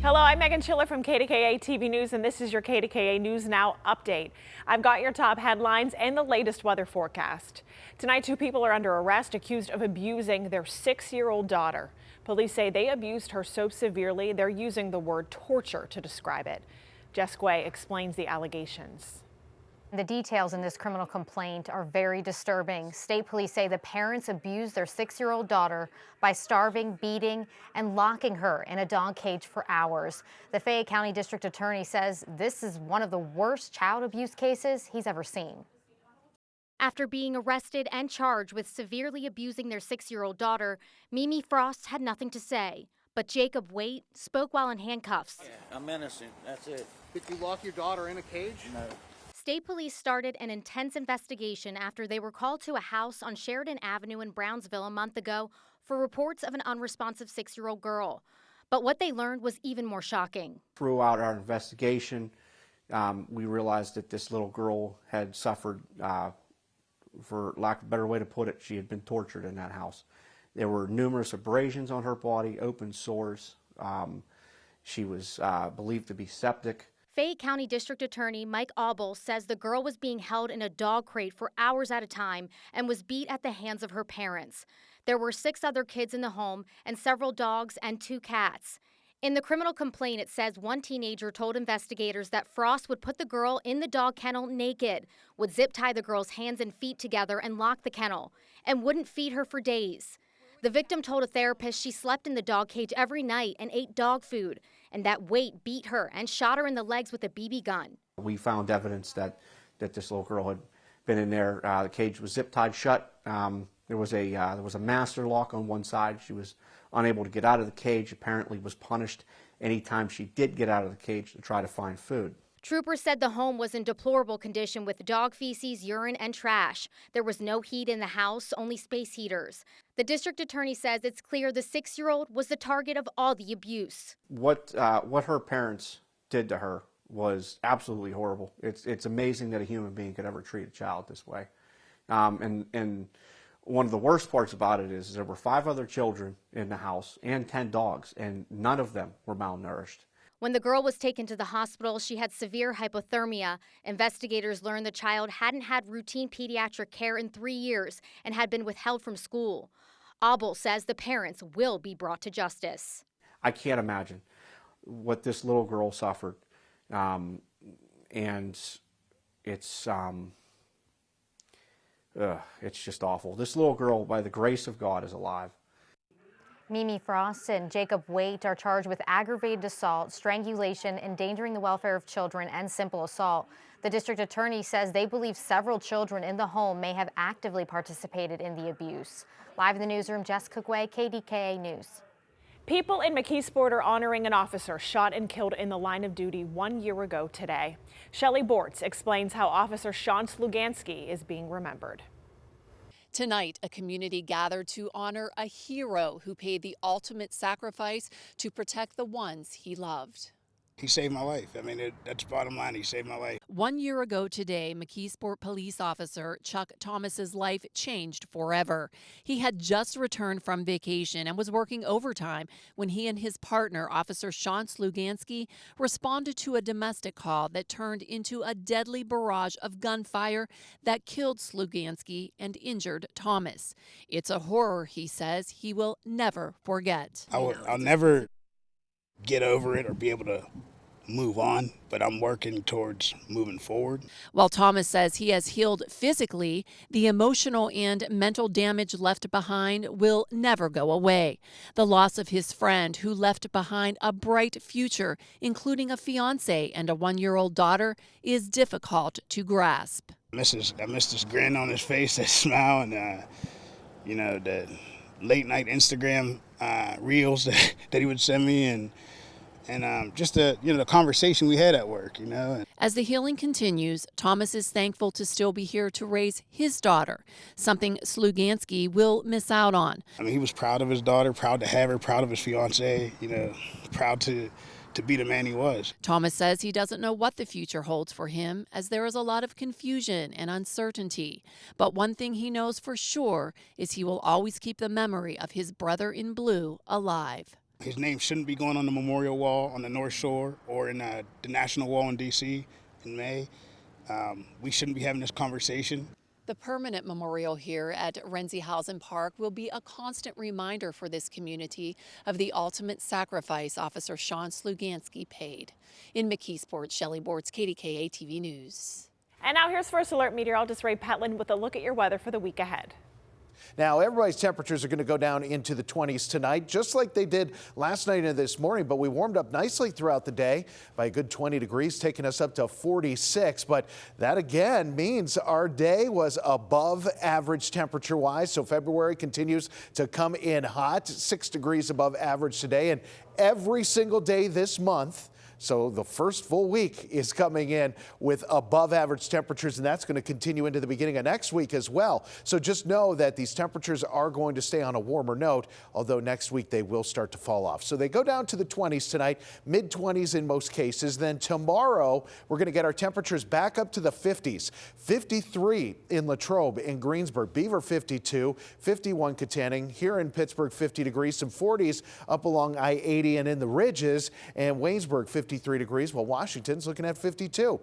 Hello, I'm Meghan Schiller from KDKA-TV News, and this is your KDKA News Now update. I've got your top headlines and the latest weather forecast. Tonight, 2 people are under arrest accused of abusing their 6-year-old daughter. Police say they abused her so severely they're using the word torture to describe it. Jess Guay explains the allegations. The details in this criminal complaint are very disturbing. State police say the parents abused their 6-year-old daughter by starving, beating, and locking her in a dog cage for hours. The Fayette County District Attorney says this is one of the worst child abuse cases he's ever seen. After being arrested and charged with severely abusing their 6-year-old daughter, Mimi Frost had nothing to say. But Jacob Waite spoke while in handcuffs. Yeah, I'm innocent. That's it. Did you lock your daughter in a cage? No. State police started an intense investigation after they were called to a house on Sheridan Avenue in Brownsville a month ago for reports of an unresponsive 6-year-old girl. But what they learned was even more shocking. Throughout our investigation, we realized that this little girl had suffered, for lack of a better way to put it, she had been tortured in that house. There were numerous abrasions on her body, open sores. She was believed to be septic. Fayette County District Attorney Mike Auble says the girl was being held in a dog crate for hours at a time and was beat at the hands of her parents. There were 6 other kids in the home and several dogs and 2 cats. In the criminal complaint, it says one teenager told investigators that Frost would put the girl in the dog kennel naked, would zip tie the girl's hands and feet together and lock the kennel, and wouldn't feed her for days. The victim told a therapist she slept in the dog cage every night and ate dog food, and that Waite beat her and shot her in the legs with a BB gun. We found evidence that this little girl had been in there. The cage was zip tied shut. There was a master lock on one side. She was unable to get out of the cage. Apparently was punished anytime she did get out of the cage to try to find food. Troopers said the home was in deplorable condition with dog feces, urine, and trash. There was no heat in the house, only space heaters. The district attorney says it's clear the 6-year-old was the target of all the abuse. What her parents did to her was absolutely horrible. It's amazing that a human being could ever treat a child this way. And one of the worst parts about it is there were 5 other children in the house and 10 dogs, and none of them were malnourished. When the girl was taken to the hospital, she had severe hypothermia. Investigators learned the child hadn't had routine pediatric care in 3 years and had been withheld from school. Auble says the parents will be brought to justice. I can't imagine what this little girl suffered, and it's just awful. This little girl, by the grace of God, is alive. Mimi Frost and Jacob Waite are charged with aggravated assault, strangulation, endangering the welfare of children, and simple assault. The district attorney says they believe several children in the home may have actively participated in the abuse. Live in the newsroom, Jess Guay, KDKA News. People in McKeesport are honoring an officer shot and killed in the line of duty 1 year ago today. Shelley Bortz explains how Officer Sean Sluganski is being remembered. Tonight, a community gathered to honor a hero who paid the ultimate sacrifice to protect the ones he loved. He saved my life. I mean, that's bottom line. He saved my life. 1 year ago today, McKeesport police officer Chuck Thomas's life changed forever. He had just returned from vacation and was working overtime when he and his partner, Officer Sean Sluganski, responded to a domestic call that turned into a deadly barrage of gunfire that killed Sluganski and injured Thomas. It's a horror, he says, he will never forget. I'll never get over it or be able to move on, but I'm working towards moving forward. While Thomas says he has healed physically, the emotional and mental damage left behind will never go away. The loss of his friend, who left behind a bright future, including a fiance and a 1-year-old daughter, is difficult to grasp. I miss this grin on his face, that smile, and the late night Instagram reels that he would send me, and just the conversation we had at work, As the healing continues, Thomas is thankful to still be here to raise his daughter, something Sluganski will miss out on. I mean, he was proud of his daughter, proud to have her, proud of his fiance, proud to be the man he was. Thomas says he doesn't know what the future holds for him, as there is a lot of confusion and uncertainty. But one thing he knows for sure is he will always keep the memory of his brother in blue alive. His name shouldn't be going on the memorial wall on the North Shore or in the National Wall in D.C. in May. We shouldn't be having this conversation. The permanent memorial here at Renzihausen Park will be a constant reminder for this community of the ultimate sacrifice Officer Sean Slugansky paid. In McKeesport, Shelley Bortz, KDKA-TV News. And now here's First Alert meteorologist Ray Petland with a look at your weather for the week ahead. Now, everybody's temperatures are going to go down into the 20s tonight, just like they did last night and this morning. But we warmed up nicely throughout the day by a good 20 degrees, taking us up to 46. But that, again, means our day was above average temperature-wise. So February continues to come in hot, 6 degrees above average today. And every single day this month, so the first full week is coming in with above average temperatures, and that's going to continue into the beginning of next week as well. So just know that these temperatures are going to stay on a warmer note, although next week they will start to fall off. So they go down to the 20s tonight, mid-20s in most cases. Then tomorrow, we're going to get our temperatures back up to the 50s. 53 in Latrobe, in Greensburg, Beaver 52, 51 Katanning, here in Pittsburgh 50 degrees, some 40s up along I-80 and in the ridges, and Waynesburg 53 degrees, while Washington's looking at 52.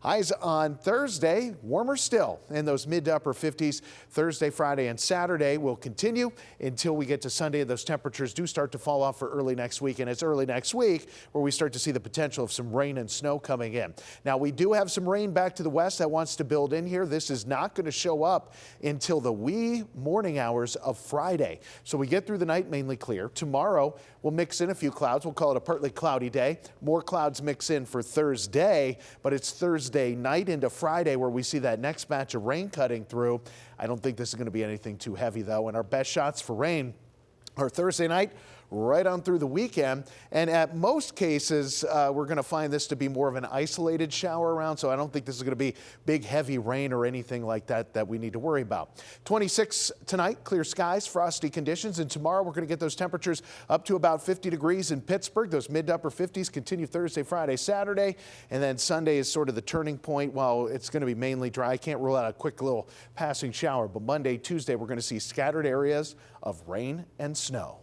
Highs on Thursday, warmer still in those mid to upper 50s. Thursday, Friday, and Saturday will continue until we get to Sunday. Those temperatures do start to fall off for early next week, and it's early next week where we start to see the potential of some rain and snow coming in. Now, we do have some rain back to the west that wants to build in here. This is not going to show up until the wee morning hours of Friday. So we get through the night mainly clear. Tomorrow, we'll mix in a few clouds. We'll call it a partly cloudy day. More clouds mix in for Thursday, but it's Thursday night into Friday where we see that next batch of rain cutting through. I don't think this is going to be anything too heavy, though, and our best shots for rain are Thursday night right on through the weekend. And at most cases, we're going to find this to be more of an isolated shower around, so I don't think this is going to be big, heavy rain or anything like that we need to worry about. 26 tonight, clear skies, frosty conditions, and tomorrow we're going to get those temperatures up to about 50 degrees in Pittsburgh. Those mid to upper 50s continue Thursday, Friday, Saturday, and then Sunday is sort of the turning point. While it's going to be mainly dry, I can't rule out a quick little passing shower, but Monday, Tuesday, we're going to see scattered areas of rain and snow.